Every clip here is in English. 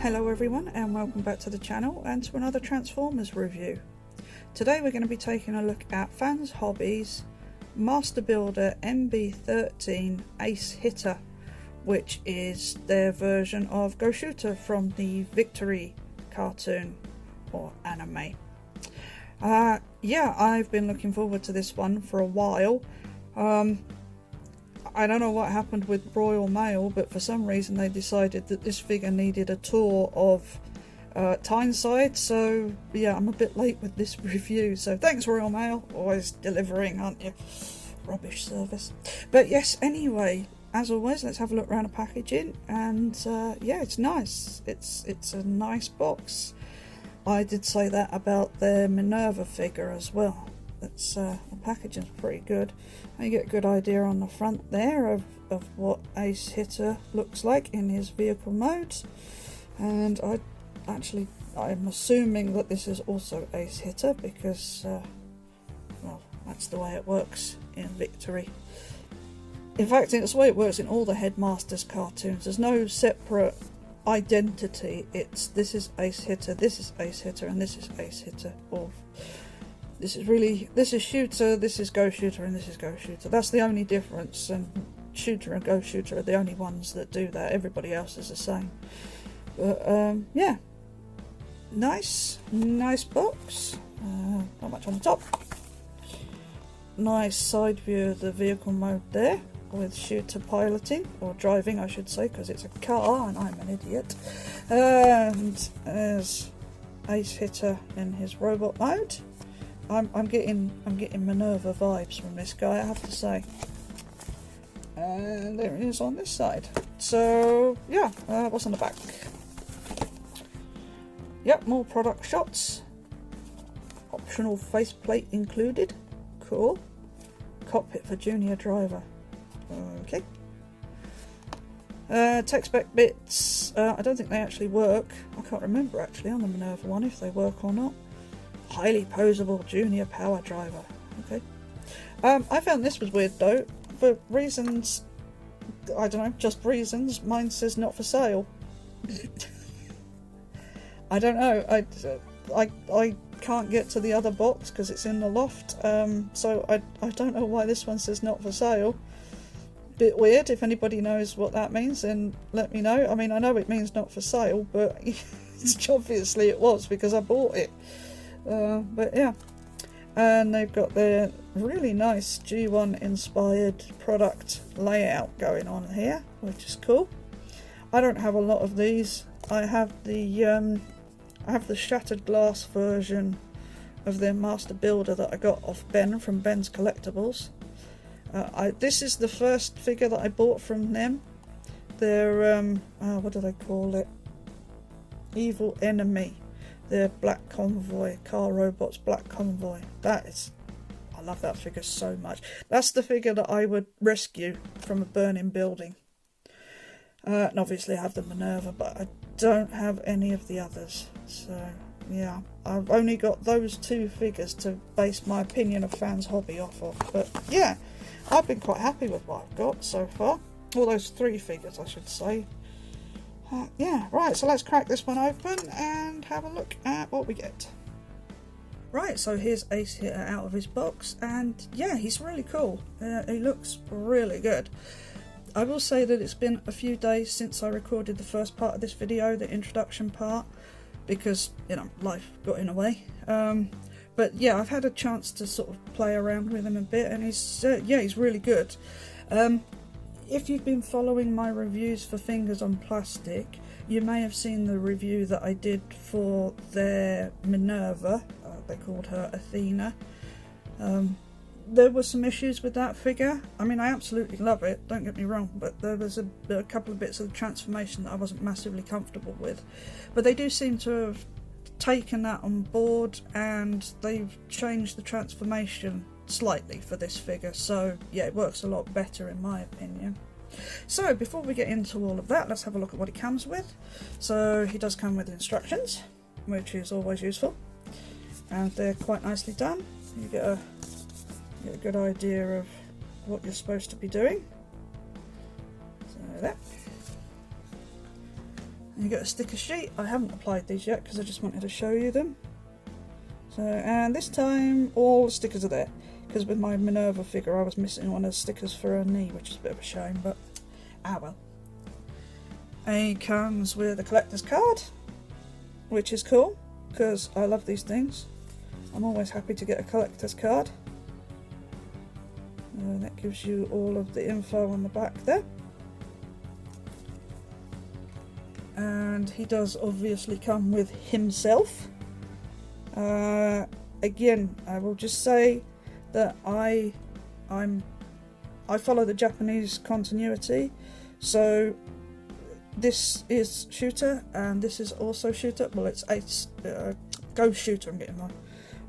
Hello everyone and welcome back to the channel and to another Transformers review. Today we're going to be taking a look at Fans Hobbies Master Builder MB13 Ace Hitter, which is their version of Go Shooter from the Victory cartoon or anime. Yeah, I've been looking forward to this one for a while. I don't know what happened with Royal Mail, but for some reason they decided that this figure needed a tour of Tyneside, so yeah, I'm a bit late with this review, so thanks Royal Mail, always delivering, aren't you? Rubbish service. But yes, anyway, as always, let's have a look around the packaging, and yeah, it's nice. It's a nice box. I did say that about their Minerva figure as well. It's the packaging's pretty good. You get a good idea on the front there of what Ace Hitter looks like in his vehicle modes, and I'm assuming that this is also Ace Hitter because well, that's the way it works in Victory. In fact, it's the way it works in all the Headmasters cartoons. There's no separate identity. It's this is Ace Hitter, this is Ace Hitter, and this is Ace Hitter, or this is Shooter, this is Go Shooter, and this is Go Shooter. That's the only difference, and Shooter and Go Shooter are the only ones that do that. Everybody else is the same. But yeah, nice box. Not much on the top. Nice side view of the vehicle mode there, with Shooter piloting, or driving I should say, because it's a car and I'm an idiot. And there's Ace Hitter in his robot mode. I'm getting Minerva vibes from this guy, I have to say. And there it is on this side. So yeah, what's on the back? Yep, more product shots. Optional faceplate included. Cool. Cockpit for junior driver. Okay. Tech spec bits. I don't think they actually work. I can't remember actually on the Minerva one if they work or not. Highly posable junior power driver. Okay. I found this was weird though, for reasons, I don't know, just reasons. Mine says not for sale. I don't know. I can't get to the other box because it's in the loft. So I don't know why this one says not for sale. Bit weird. If anybody knows what that means, then let me know. I mean, I know it means not for sale, but obviously it was because I bought it. But yeah, and they've got their really nice G1 inspired product layout going on here, which is cool. I don't have a lot of these. I have the shattered glass version of their Master Builder that I got off Ben from Ben's Collectibles. This is the first figure that I bought from them. Their what do they call it? Evil Enemy. Their Black Convoy, Car Robots Black Convoy. I love that figure so much. That's the figure that I would rescue from a burning building. And obviously I have the Minerva, but I don't have any of the others. So yeah, I've only got those two figures to base my opinion of Fans Hobby off of. But yeah, I've been quite happy with what I've got so far. All those three figures I should say. Yeah, right, so let's crack this one open and have a look at what we get. Right, so here's Ace Hitter out of his box, and yeah, he's really cool. He looks really good. I will say that it's been a few days since I recorded the first part of this video, the introduction part, because, you know, life got in the way. But yeah, I've had a chance to sort of play around with him a bit, and he's really good. If you've been following my reviews for Fingers on Plastic, you may have seen the review that I did for their Minerva. They called her Athena. There were some issues with that figure. I mean, I absolutely love it, don't get me wrong, but there was a couple of bits of the transformation that I wasn't massively comfortable with. But they do seem to have taken that on board, and they've changed the transformation slightly for this figure, so yeah, it works a lot better in my opinion. So before we get into all of that, let's have a look at what he comes with. So he does come with instructions, which is always useful, and they're quite nicely done. You get a good idea of what you're supposed to be doing. So there. And you get a sticker sheet. I haven't applied these yet because I just wanted to show you them. So, and this time all the stickers are there, because with my Minerva figure I was missing one of the stickers for her knee, which is a bit of a shame, but ah well. And it comes with a collector's card, which is cool because I love these things. I'm always happy to get a collector's card. That gives you all of the info on the back there. And he does obviously come with himself. Again, I will just say that I follow the Japanese continuity, so this is Shuta and this is also Shuta. Well, it's Ghost Shuta. I'm getting my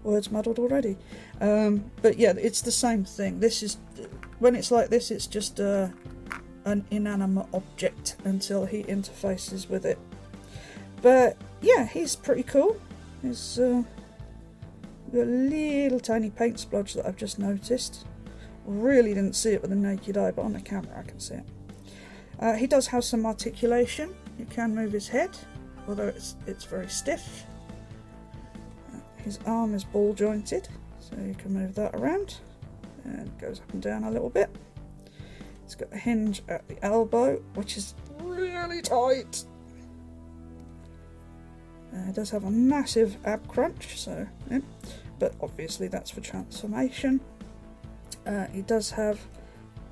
words muddled already. But yeah, it's the same thing. This is, when it's like this, it's just an inanimate object until he interfaces with it. But yeah, he's pretty cool. He's got a little tiny paint splodge that I've just noticed. Really didn't see it with the naked eye, but on the camera I can see it. He does have some articulation. You can move his head, although it's very stiff. His arm is ball jointed, so you can move that around, and it goes up and down a little bit. It's got a hinge at the elbow, which is really tight. It does have a massive ab crunch, so yeah, but obviously that's for transformation. He does have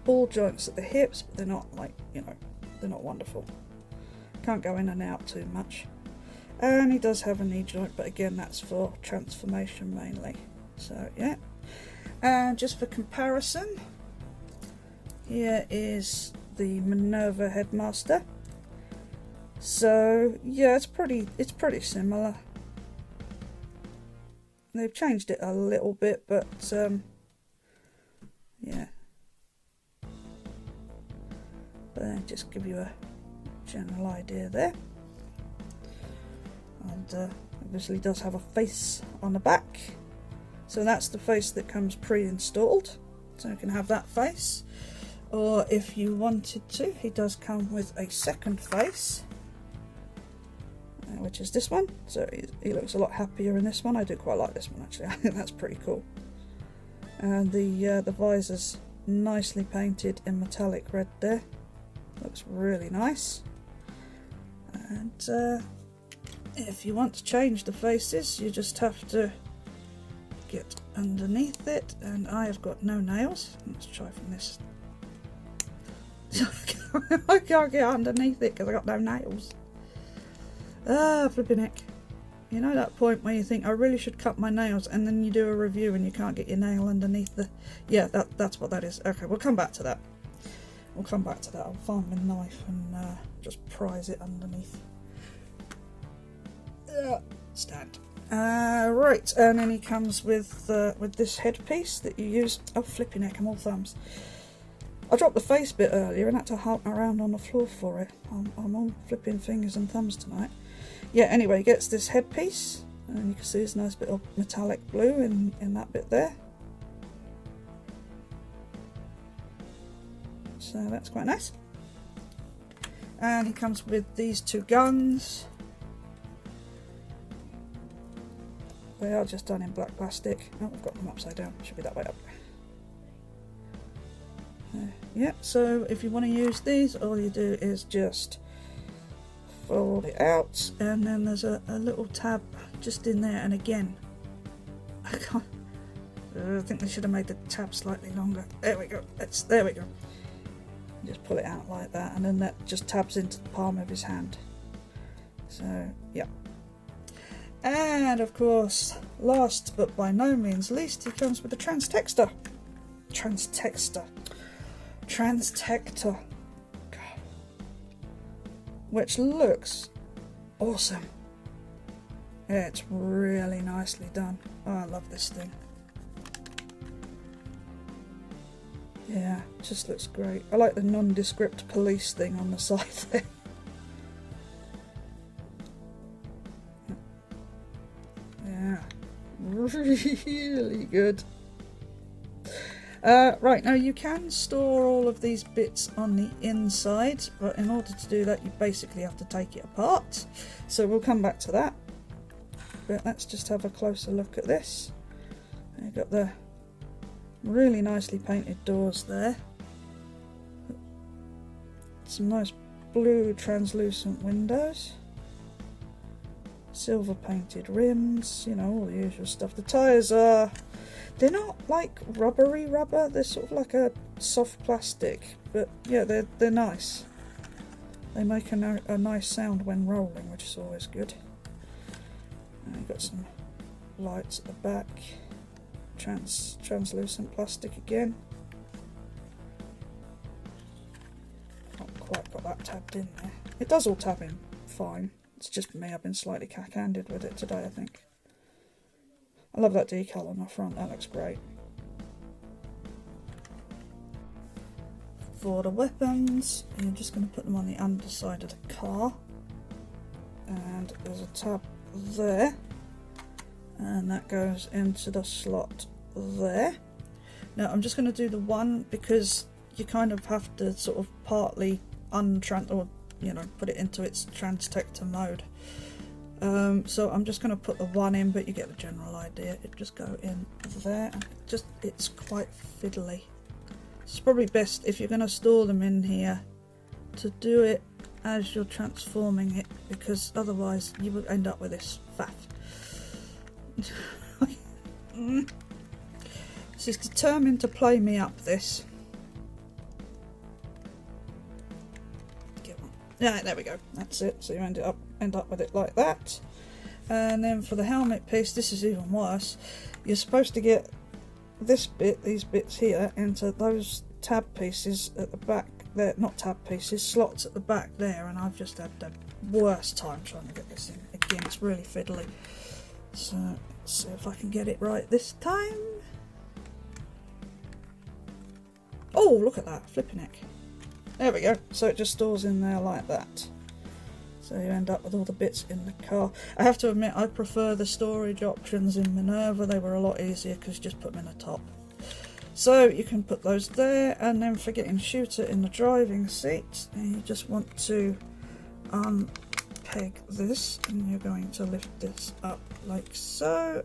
ball joints at the hips, but they're not like, you know, they're not wonderful. Can't go in and out too much. And he does have a knee joint, but again that's for transformation mainly. So yeah. And just for comparison, here is the Minerva Headmaster. So yeah, it's pretty similar. They've changed it a little bit, but yeah. But just give you a general idea there. And obviously does have a face on the back. So that's the face that comes pre-installed. So you can have that face. Or if you wanted to, he does come with a second face, which is this one. So he looks a lot happier in this one. I do quite like this one actually. I think that's pretty cool. And the visor's nicely painted in metallic red there. Looks really nice. And if you want to change the faces, you just have to get underneath it. And I have got no nails. Let's try from this. I can't get underneath it because I got no nails. Ah, flipping heck. You know that point where you think I really should cut my nails, and then you do a review and you can't get your nail underneath the... Yeah, that's what that is. Okay, we'll come back to that. We'll come back to that. I'll find my knife and just prise it underneath. Stand. Right, and then he comes with this headpiece that you use. Oh, flipping heck, I'm all thumbs. I dropped the face bit earlier and had to hump around on the floor for it. I'm all flipping fingers and thumbs tonight. Yeah, anyway, he gets this headpiece, and you can see this nice bit of metallic blue in that bit there. So that's quite nice. And he comes with these two guns. They are just done in black plastic. Oh, I've got them upside down. Should be that way up. Yeah, so if you want to use these, all you do is just fold it out, and then there's a little tab just in there. And again, I think they should have made the tab slightly longer. There we go. There we go. Just pull it out like that, and then that just tabs into the palm of his hand. So yeah. And of course, last but by no means least, he comes with a Transtextor. Transtector, which looks awesome. Yeah, it's really nicely done. Oh, I love this thing. Yeah, it just looks great. I like the nondescript police thing on the side there. Yeah, really good. Right, now you can store all of these bits on the inside, but in order to do that you basically have to take it apart. So we'll come back to that. But let's just have a closer look at this. You've got the really nicely painted doors there. Some nice blue translucent windows. Silver painted rims, you know, all the usual stuff. The tyres are... they're not like rubbery rubber, they're sort of like a soft plastic, but yeah, they're nice. They make a nice sound when rolling, which is always good. And you've got some lights at the back, translucent plastic again. Not quite got that tabbed in there. It does all tab in fine. It's just me, I've been slightly cack-handed with it today, I think. I love that decal on the front, that looks great. For the weapons, I'm just going to put them on the underside of the car. And there's a tab there. And that goes into the slot there. Now I'm just going to do the one because you kind of have to sort of partly or you know, put it into its transtector mode. So I'm just going to put the one in, but you get the general idea. It just go in there, and it's quite fiddly. It's probably best if you're going to store them in here to do it as you're transforming it, because otherwise you would end up with this faff. This is determined to play me up, this. Yeah, there we go. That's it. So you end up with it like that. And then for the helmet piece, this is even worse. You're supposed to get this bit, these bits here, into those tab pieces at the back there. Not tab pieces, slots at the back there. And I've just had the worst time trying to get this in. Again, it's really fiddly. So let's see if I can get it right this time. Oh, look at that. Flipping heck. There we go, so it just stores in there like that. So you end up with all the bits in the car. I have to admit, I prefer the storage options in Minerva. They were a lot easier because you just put them in the top. So you can put those there, and then for getting Shuta in the driving seat, you just want to unpeg this, and you're going to lift this up like so,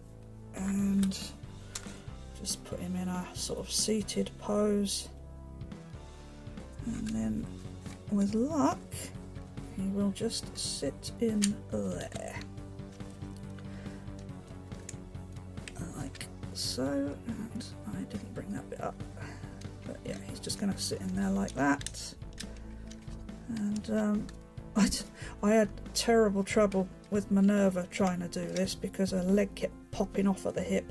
and just put him in a sort of seated pose. And then, with luck, he will just sit in there. Like so, and I didn't bring that bit up. But yeah, he's just going to sit in there like that. And I had terrible trouble with Minerva trying to do this because her leg kept popping off at the hip.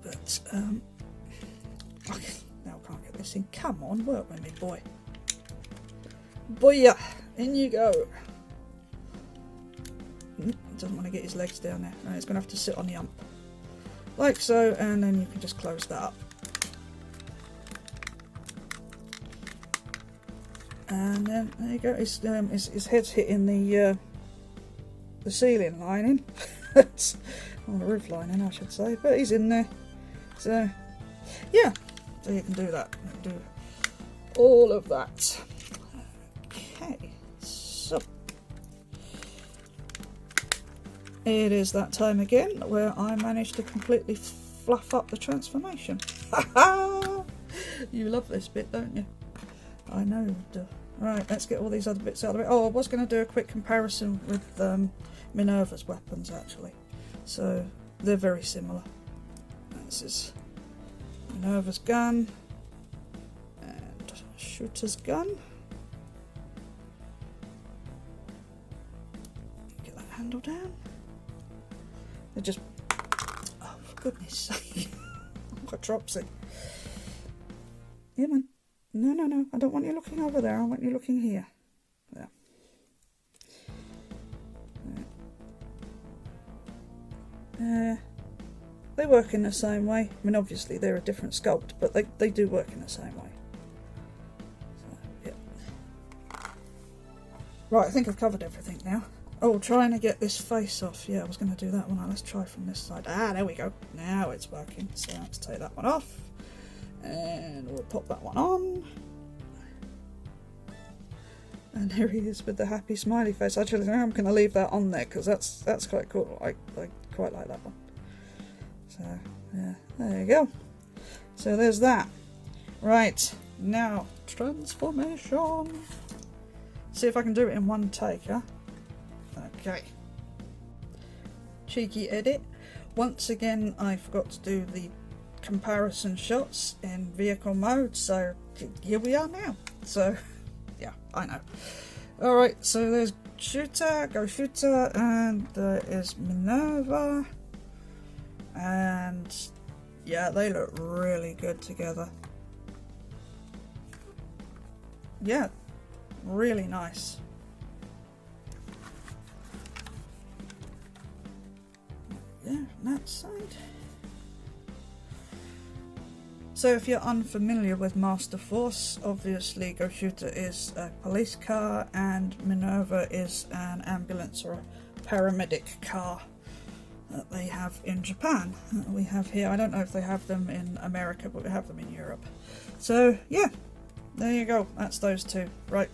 But, okay. Now I can't get this in. Come on, work with me, boy. Booyah! In you go. Doesn't want to get his legs down there. No, he's going to have to sit on the ump. Like so, and then you can just close that up. And then, there you go. His head's hitting the ceiling lining. Or the roof lining, I should say. But he's in there. So, yeah. So you can do that. You can do all of that. Okay, so it is that time again where I managed to completely fluff up the transformation. You love this bit, don't you? I know you do. Right, let's get all these other bits out of the way. Oh, I was going to do a quick comparison with Minerva's weapons, actually. So they're very similar. This is Minerva's gun and Shuta's gun. Get that handle down. They're just... oh, for goodness sake. I've got dropsy. Yeah, man. No. I don't want you looking over there. I want you looking here. There. They work in the same way. I mean, obviously they're a different sculpt, but they do work in the same way. So, yeah. Right, I think I've covered everything now. Oh, trying to get this face off. Yeah, I was going to do that one. Let's try from this side. Ah, there we go. Now it's working. So let's take that one off. And we'll pop that one on. And here he is with the happy smiley face. Actually, I'm going to leave that on there because that's quite cool. I quite like that one. So, yeah, there you go. So there's that. Right, now, transformation. See if I can do it in one take, huh? Okay. Cheeky edit. Once again, I forgot to do the comparison shots in vehicle mode, so here we are now. So, yeah, I know. Alright, so there's Shuta, go Shuta, and there is Minerva. And yeah, they look really good together. Yeah, really nice. Yeah, from that side. So if you're unfamiliar with Master Force, obviously Go Shuta is a police car and Minerva is an ambulance or a paramedic car that they have in Japan. We have here, I don't know if they have them in America, but we have them in Europe. So yeah, there you go, that's those two. Right,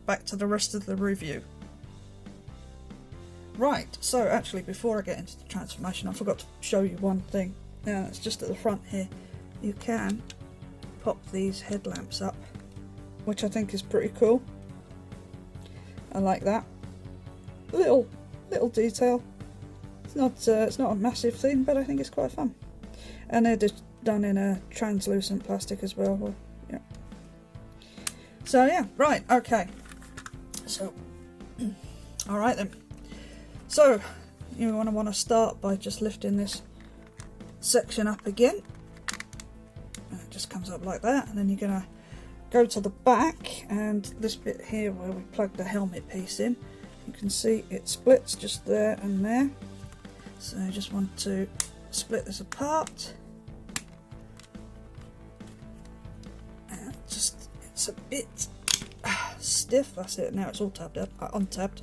back to the rest of the review. Right, so actually before I get into the transformation, I forgot to show you one thing. Now it's just at the front here. You can pop these headlamps up, which I think is pretty cool. I like that. Little detail. It's not a massive thing, but I think it's quite fun. And they're just done in a translucent plastic as well. Well, yeah. So yeah, right, okay. So, all right then. So you want to start by just lifting this section up again. And it just comes up like that, and then you're gonna go to the back, and this bit here where we plug the helmet piece in, you can see it splits just there and there. So I just want to split this apart. And just, it's a bit stiff, that's it, now it's all tabbed up, untabbed.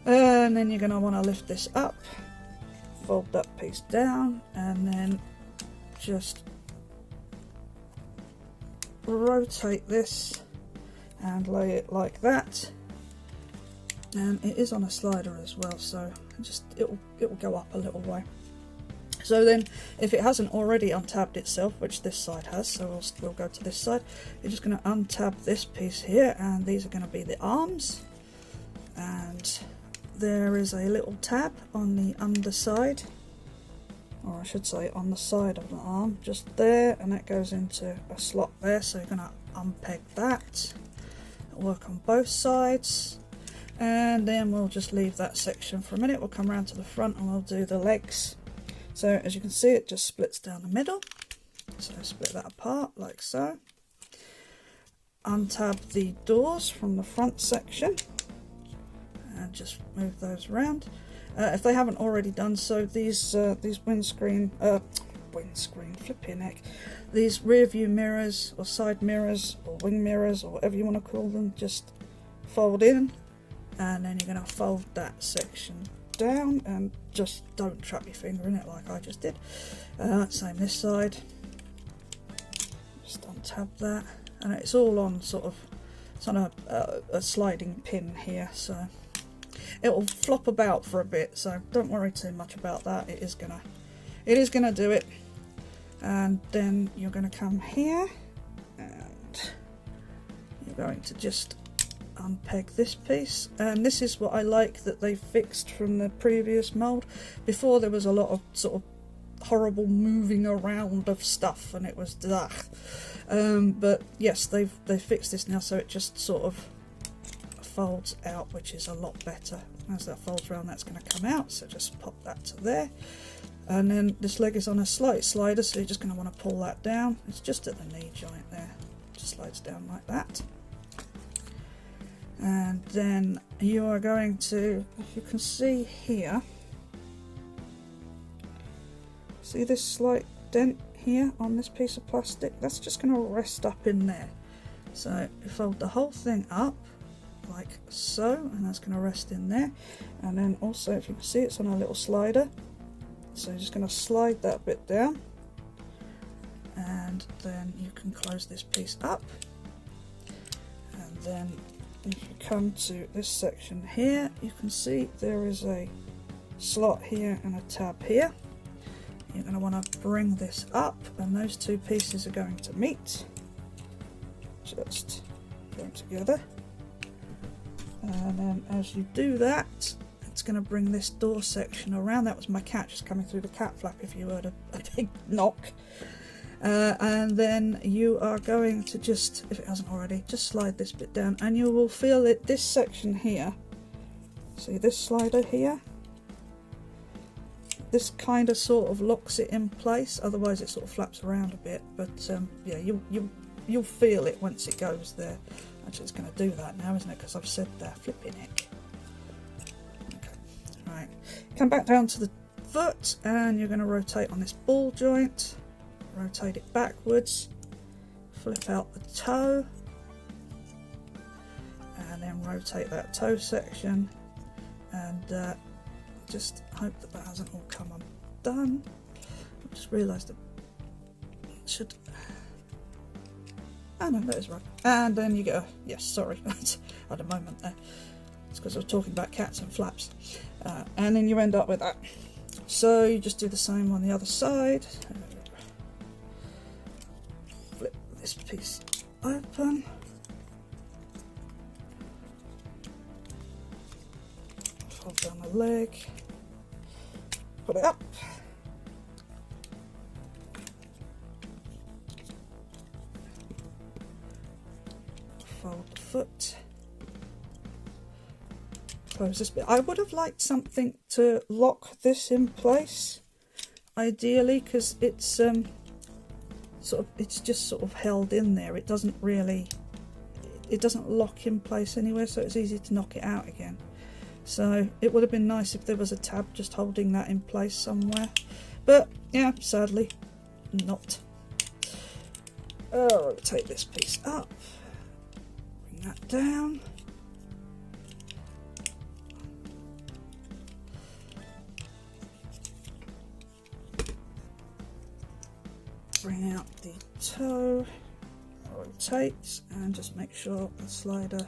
And then you're going to want to lift this up, fold that piece down, and then just rotate this and lay it like that. And it is on a slider as well, so just it will go up a little way. So then, if it hasn't already untabbed itself, which this side has, so we'll go to this side, you're just going to untab this piece here, and these are going to be the arms. And there is a little tab on the underside, or I should say on the side of the arm, just there, and that goes into a slot there, so you're going to unpeg that. It'll work on both sides. And then we'll just leave that section for a minute. We'll come around to the front and we'll do the legs. So as you can see, it just splits down the middle. So split that apart like so. Untab the doors from the front section and just move those around. If they haven't already done so, these windscreen, flipping heck, these rear view mirrors or side mirrors or wing mirrors or whatever you want to call them, just fold in. And then you're going to fold that section down and just don't trap your finger in it like I just did. Same this side. Just untab that. And it's all on sort of, it's on a sliding pin here, so it will flop about for a bit, so don't worry too much about that. It is gonna do it. And then you're going to come here and you're going to just unpeg this piece, and this is what I like that they fixed from the previous mould. Before there was a lot of sort of horrible moving around of stuff and it was ugh. But yes, they've fixed this now, so it just sort of folds out, which is a lot better. As that folds around, that's going to come out, so just pop that to there. And then this leg is on a slight slider, so you're just going to want to pull that down. It's just at the knee joint there, just slides down like that. And then you are going to, if you can see here, see this slight dent here on this piece of plastic? That's just going to rest up in there. So you fold the whole thing up like so, and that's going to rest in there. And then also, if you can see, it's on a little slider, so you're just going to slide that bit down, and then you can close this piece up. And then if you come to this section here, you can see there is a slot here and a tab here. You're going to want to bring this up, and those two pieces are going to meet, just going together. And then as you do that, it's going to bring this door section around. That was my cat just coming through the cat flap, if you heard a big knock. And then you are going to just, if it hasn't already, just slide this bit down, and you will feel it, this section here, see this slider here, this kind of sort of locks it in place, otherwise it sort of flaps around a bit, but yeah, you'll feel it once it goes there. Actually, it's going to do that now, isn't it, because I've said that, flipping heck. Okay, right, come back down to the foot, and you're going to rotate on this ball joint, rotate it backwards, flip out the toe, and then rotate that toe section, and just hope that that hasn't all come undone. I just realised that it should. Oh no, that is right. And then you get a, yes, sorry, I had a moment there. It's because I was talking about cats and flaps. And then you end up with that. So you just do the same on the other side. Flip this piece open. Fold down the leg. Put it up. Fold the foot. Close this bit. I would have liked something to lock this in place, ideally, because it's sort of, it's just sort of held in there. It doesn't really, it doesn't lock in place anywhere, so it's easy to knock it out again. So it would have been nice if there was a tab just holding that in place somewhere, but yeah, sadly not. Rotate this piece up, bring that down, bring out the toe, rotate, and just make sure the slider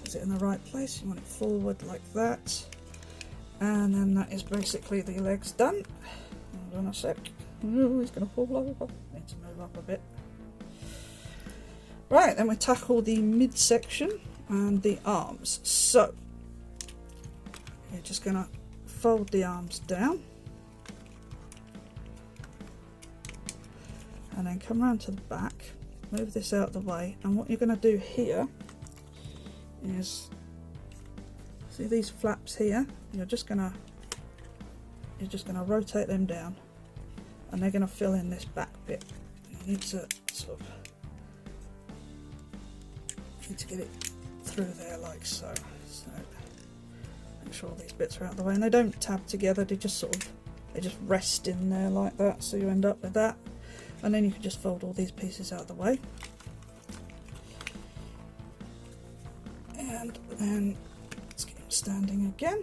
is it in the right place. You want it forward like that, and then that is basically the legs done. Hold on a sec. Oh, he's going to fall over. Need to move up a bit. Right, then we tackle the midsection and the arms. So you're just going to fold the arms down, and then come around to the back, move this out of the way, and what you're going to do here is, see these flaps here, you're just gonna rotate them down, and they're gonna fill in this back bit. You need to sort of get it through there like so. So make sure all these bits are out of the way, and they don't tab together, they just rest in there like that, so you end up with that. And then you can just fold all these pieces out of the way. And then let's get him standing again,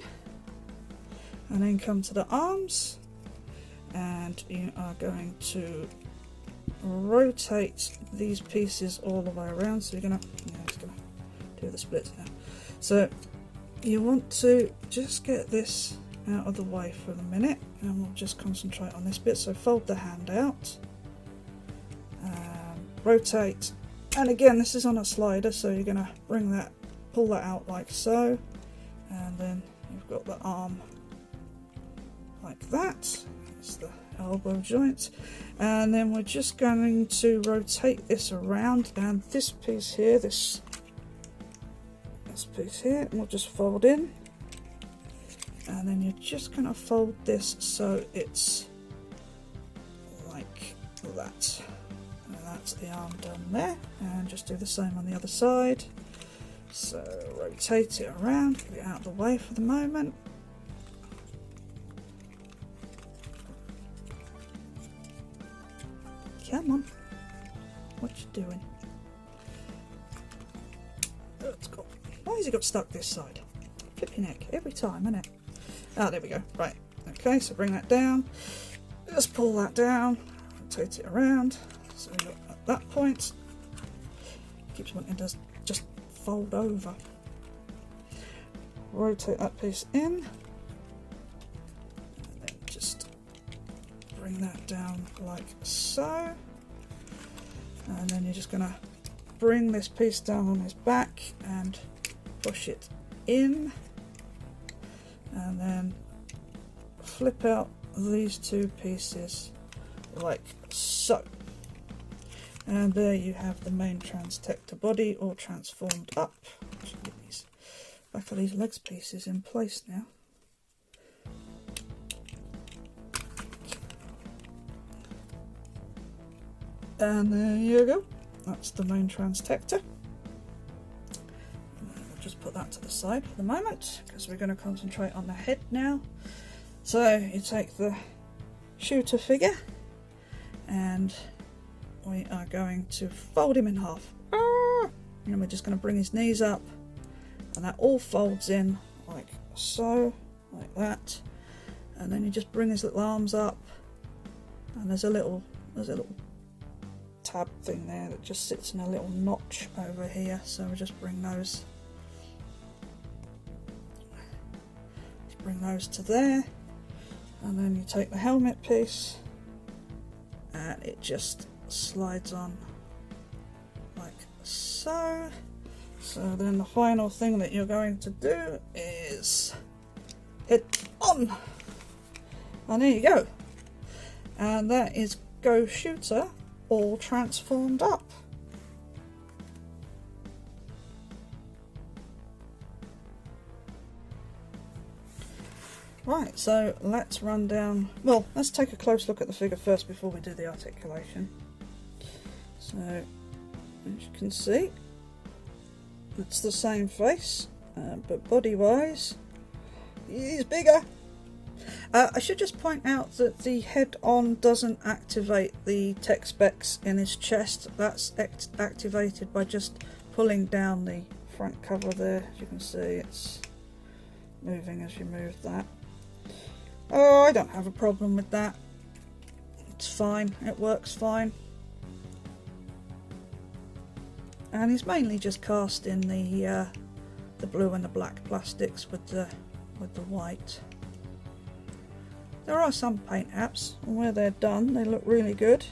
and then come to the arms, and you are going to rotate these pieces all the way around. So you're gonna, just gonna do the splits now. So you want to just get this out of the way for the minute, and we'll just concentrate on this bit. So fold the hand out, rotate, and again this is on a slider, so you're gonna bring that, pull that out like so, and then you've got the arm like that. It's the elbow joint, and then we're just going to rotate this around, and this piece here, this piece here, and we'll just fold in, and then you're just going to fold this so it's like that, and that's the arm done there. And just do the same on the other side. So rotate it around, get it out of the way for the moment. Come on, what you doing? Let's go. Why has it got stuck this side? Flipping heck, every time, isn't it? Ah, there we go. Right. Okay, so bring that down. Just pull that down. Rotate it around. So you're at that point. Keeps wanting to just fold over. Rotate that piece in. And then just bring that down like so. And then you're just going to bring this piece down on his back and push it in. And then flip out these two pieces like so. And there you have the main Transtector body all transformed up. I should get these back of these legs pieces in place now. And there you go. That's the main Transtector. We'll just put that to the side for the moment because we're going to concentrate on the head now. So you take the Shuta figure and we are going to fold him in half. And we're just going to bring his knees up and that all folds in like so, like that. And then you just bring his little arms up and there's a little tab thing there that just sits in a little notch over here, so we just bring those to there, and then you take the helmet piece and it just slides on like so. So then the final thing that you're going to do is hit on, and there you go, and that is Go Shuta all transformed up. Right, so let's run down, well, let's take a close look at the figure first before we do the articulation. So, as you can see, it's the same face, but body wise, he's bigger. I should just point out that the head-on doesn't activate the tech specs in his chest. That's activated by just pulling down the front cover there. As you can see, it's moving as you move that. Oh, I don't have a problem with that. It's fine. It works fine. And he's mainly just cast in the blue and the black plastics with the white. There are some paint apps, and where they're done, they look really good.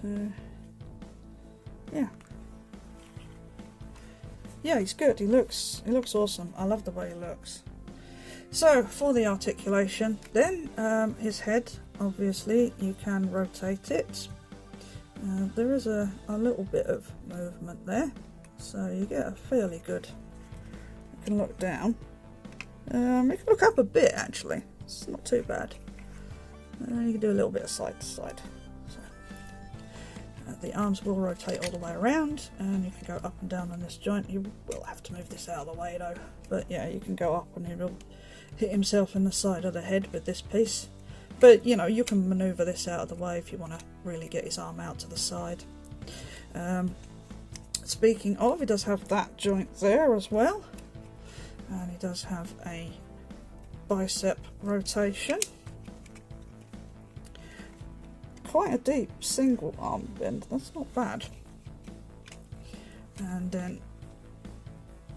So, yeah. Yeah, he's good. He looks awesome. I love the way he looks. So, for the articulation, then, his head, obviously, you can rotate it. There is a little bit of movement there, so you get a fairly good. You can look down. You can look up a bit, actually. It's not too bad. You can do a little bit of side to side. So, the arms will rotate all the way around, and you can go up and down on this joint. You will have to move this out of the way, though. But yeah, you can go up, and he will hit himself in the side of the head with this piece. But you know, you can manoeuvre this out of the way if you want to really get his arm out to the side. Speaking of, he does have that joint there as well, and he does have a bicep rotation. Quite a deep single arm bend, that's not bad. And then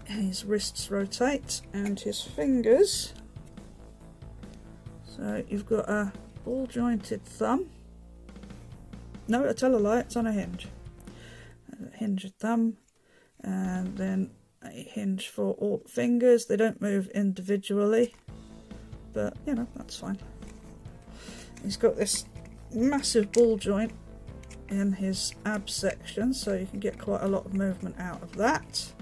his wrists rotate and his fingers. So you've got a ball jointed thumb. No, I tell a lie, it's on a hinge. A hinged thumb, and then a hinge for all fingers. They don't move individually, but you know, that's fine. He's got this massive ball joint in his ab section, so you can get quite a lot of movement out of that.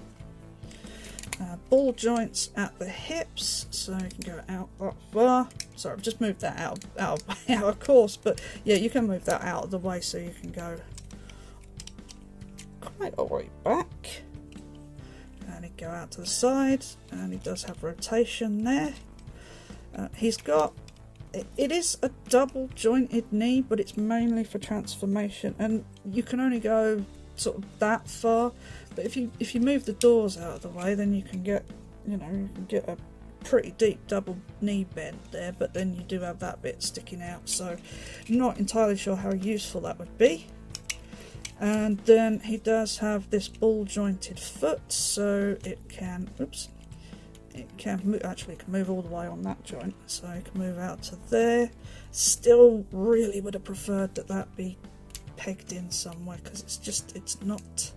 Ball joints at the hips, so you can go out that far. Sorry, I've just moved that out of course, but yeah, you can move that out of the way so you can go quite a way back. And he go out to the side, and he does have rotation there. He's got, it is a double jointed knee, but it's mainly for transformation, and you can only go sort of that far. But if you move the doors out of the way, then you can get, you can get a pretty deep double knee bend there, but then you do have that bit sticking out, so not entirely sure how useful that would be. And then he does have this ball jointed foot, so it can, actually it can move all the way on that joint, so it can move out to there. Still really would have preferred that be pegged in somewhere, because it's not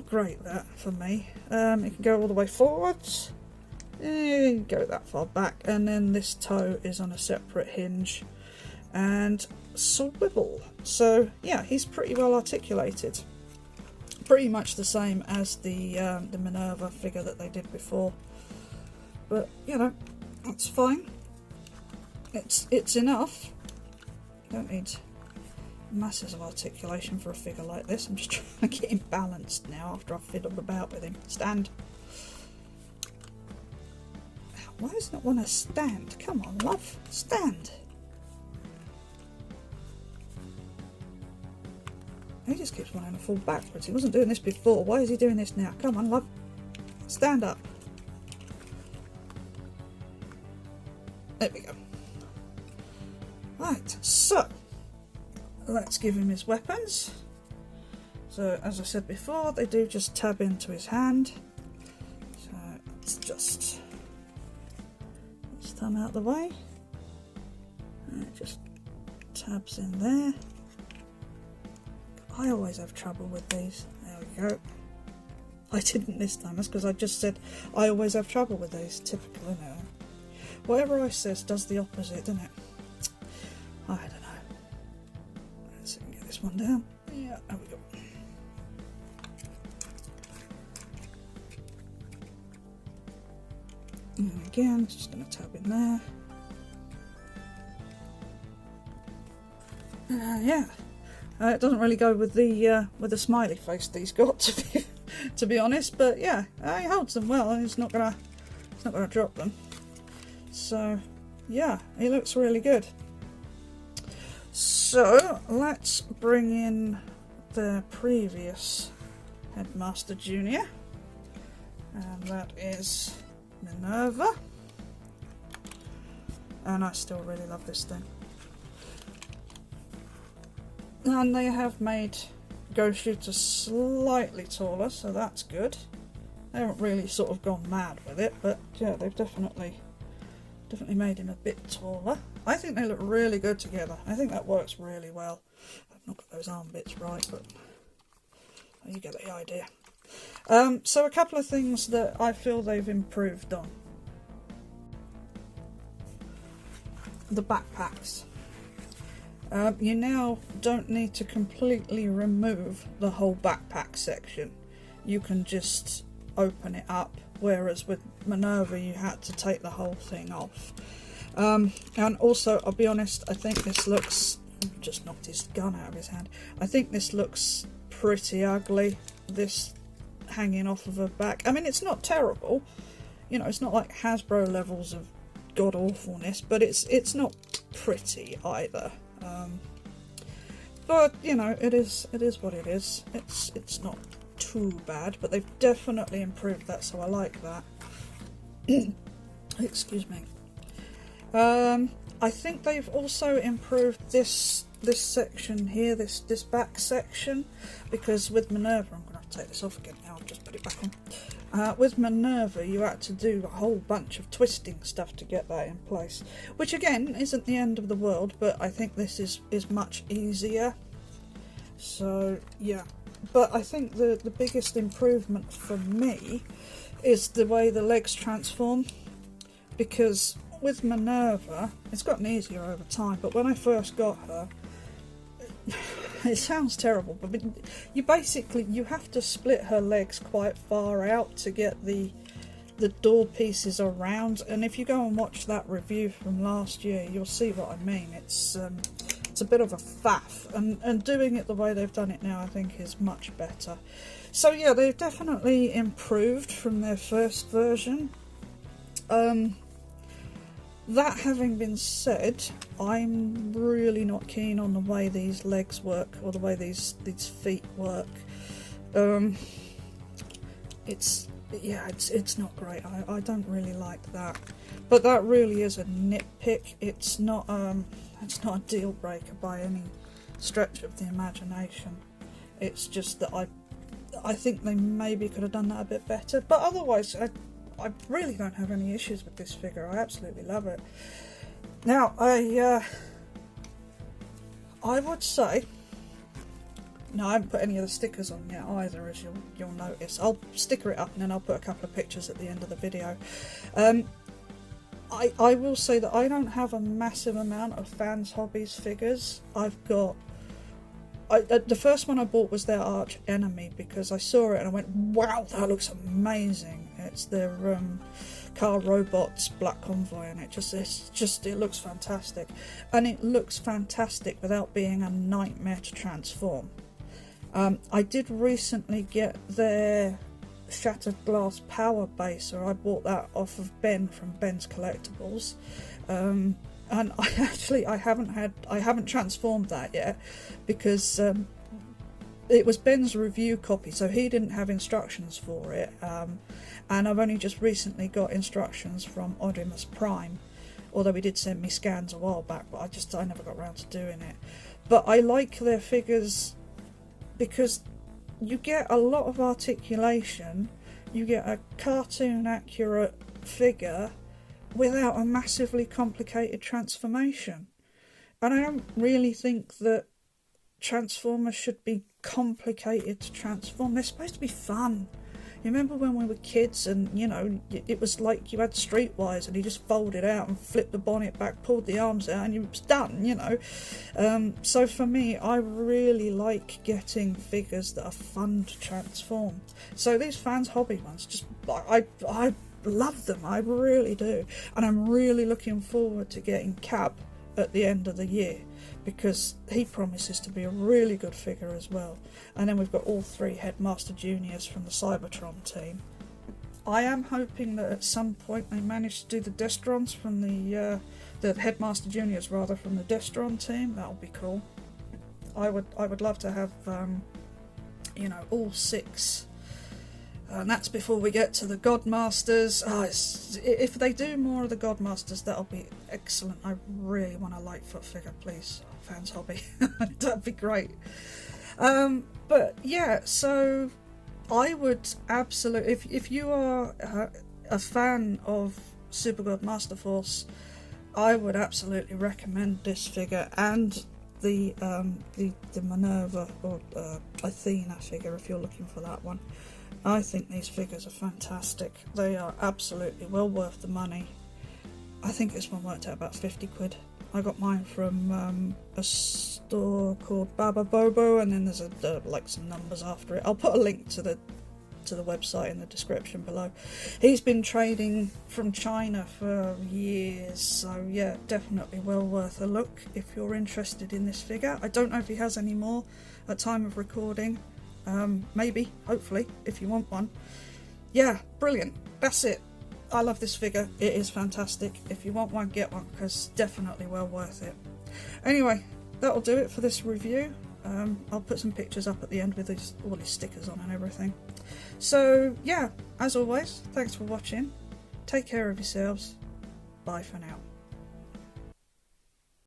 great, that, for me. It can go all the way forwards. Go that far back, and then this toe is on a separate hinge and swivel. So yeah, he's pretty well articulated, pretty much the same as the Minerva figure that they did before, but that's fine. It's enough. Don't need masses of articulation for a figure like this. I'm just trying to get him balanced now after I've fiddled about with him. Stand. Why does it not want to stand? Come on, love, stand. He just keeps wanting to fall backwards. He wasn't doing this before. Why is he doing this now? Come on, love, stand up. There we go. Right, so let's give him his weapons. So as I said before, they do just tab into his hand. So it's just thumb out the way, and it just tabs in there. I always have trouble with these. There we go. I didn't this time. That's because I just said I always have trouble with these. Typical, isn't it? Whatever I says does the opposite, doesn't it? I don't know. Let's see if we can get this one down. Yeah, there we go. And again, it's just going to tab in there. Yeah, it doesn't really go with the smiley face that he's got, to be honest. But yeah, he holds them well, and he's not gonna drop them. So yeah, he looks really good. So let's bring in the previous Headmaster Junior, and that is Minerva, and I still really love this thing. And they have made Shuta slightly taller, so that's good. They haven't really sort of gone mad with it, but yeah, they've definitely made him a bit taller. I think they look really good together. I think that works really well. I've not got those arm bits right, but you get the idea. So a couple of things that I feel they've improved on. The backpacks. You now don't need to completely remove the whole backpack section. You can just open it up, whereas with Minerva you had to take the whole thing off. And also, I'll be honest, I think this looks... just knocked his gun out of his hand. I think this looks pretty ugly, this hanging off of her back. I mean, it's not terrible, it's not like Hasbro levels of god awfulness, but it's not pretty either. But it is what it is. It's not too bad, but they've definitely improved that, so I like that. Excuse me. I think they've also improved this section here, this back section, because with Minerva, I'm going to have to take this off again now, I'll just put it back on. With Minerva you had to do a whole bunch of twisting stuff to get that in place, which again isn't the end of the world, but I think this is much easier. So yeah, but I think the biggest improvement for me is the way the legs transform, because with Minerva it's gotten easier over time, but when I first got her, it sounds terrible, but you have to split her legs quite far out to get the door pieces around, and if you go and watch that review from last year you'll see what I mean. It's it's a bit of a faff, and doing it the way they've done it now I think is much better. So yeah, they've definitely improved from their first version. That having been said, I'm really not keen on the way these legs work, or the way these feet work. It's not great. I don't really like that. But that really is a nitpick. It's not a deal breaker by any stretch of the imagination. It's just that I think they maybe could have done that a bit better. But otherwise, I really don't have any issues with this figure. I absolutely love it. Now, I would say, no, I haven't put any of the stickers on yet either, as you'll notice. I'll sticker it up and then I'll put a couple of pictures at the end of the video. I will say that I don't have a massive amount of Fans Hobbies figures. I've got... the first one I bought was their arch enemy, because I saw it and I went, wow, that looks amazing. It's their car robots Black Convoy, and it looks fantastic. And it looks fantastic without being a nightmare to transform. I did recently get their Shattered Glass Power Baser. I bought that off of Ben from Ben's Collectibles. And I haven't transformed that yet, because it was Ben's review copy, so he didn't have instructions for it, and I've only just recently got instructions from Odimus Prime, although he did send me scans a while back, but I never got around to doing it. But I like their figures because you get a lot of articulation, you get a cartoon accurate figure without a massively complicated transformation. And I don't really think that Transformers should be complicated to transform. They're supposed to be fun. You remember when we were kids and, you know, it was like you had Streetwise and you just folded out and flipped the bonnet back, pulled the arms out and you was done, you know. So for me, I really like getting figures that are fun to transform. So these Fans Hobby ones, just I love them, I really do. And I'm really looking forward to getting Cab at the end of the year, because he promises to be a really good figure as well. And then we've got all three Headmaster Juniors from the Cybertron team. I am hoping that at some point they manage to do the Destrons from the Headmaster Juniors rather from the Destron team. That would be cool. I would love to have you know, all six. And that's before we get to the Godmasters. If they do more of the Godmasters, that'll be excellent. I really want a Lightfoot figure, please. Fans Hobby. That'd be great. But yeah, so I would absolutely... If you are a fan of Super God Master Force, I would absolutely recommend this figure and the Minerva or Athena figure if you're looking for that one. I think these figures are fantastic. They are absolutely well worth the money. I think this one worked out about 50 quid. I got mine from a store called Baba Bobo, and then there's like some numbers after it. I'll put a link to the website in the description below. He's been trading from China for years, so yeah, definitely well worth a look if you're interested in this figure. I don't know if he has any more at time of recording. Maybe, hopefully, if you want one. Yeah, brilliant. That's it. I love this figure. It is fantastic. If you want one, get one, because definitely well worth it. Anyway, that'll do it for this review. I'll put some pictures up at the end with all these stickers on and everything. So, yeah, as always, thanks for watching. Take care of yourselves. Bye for now.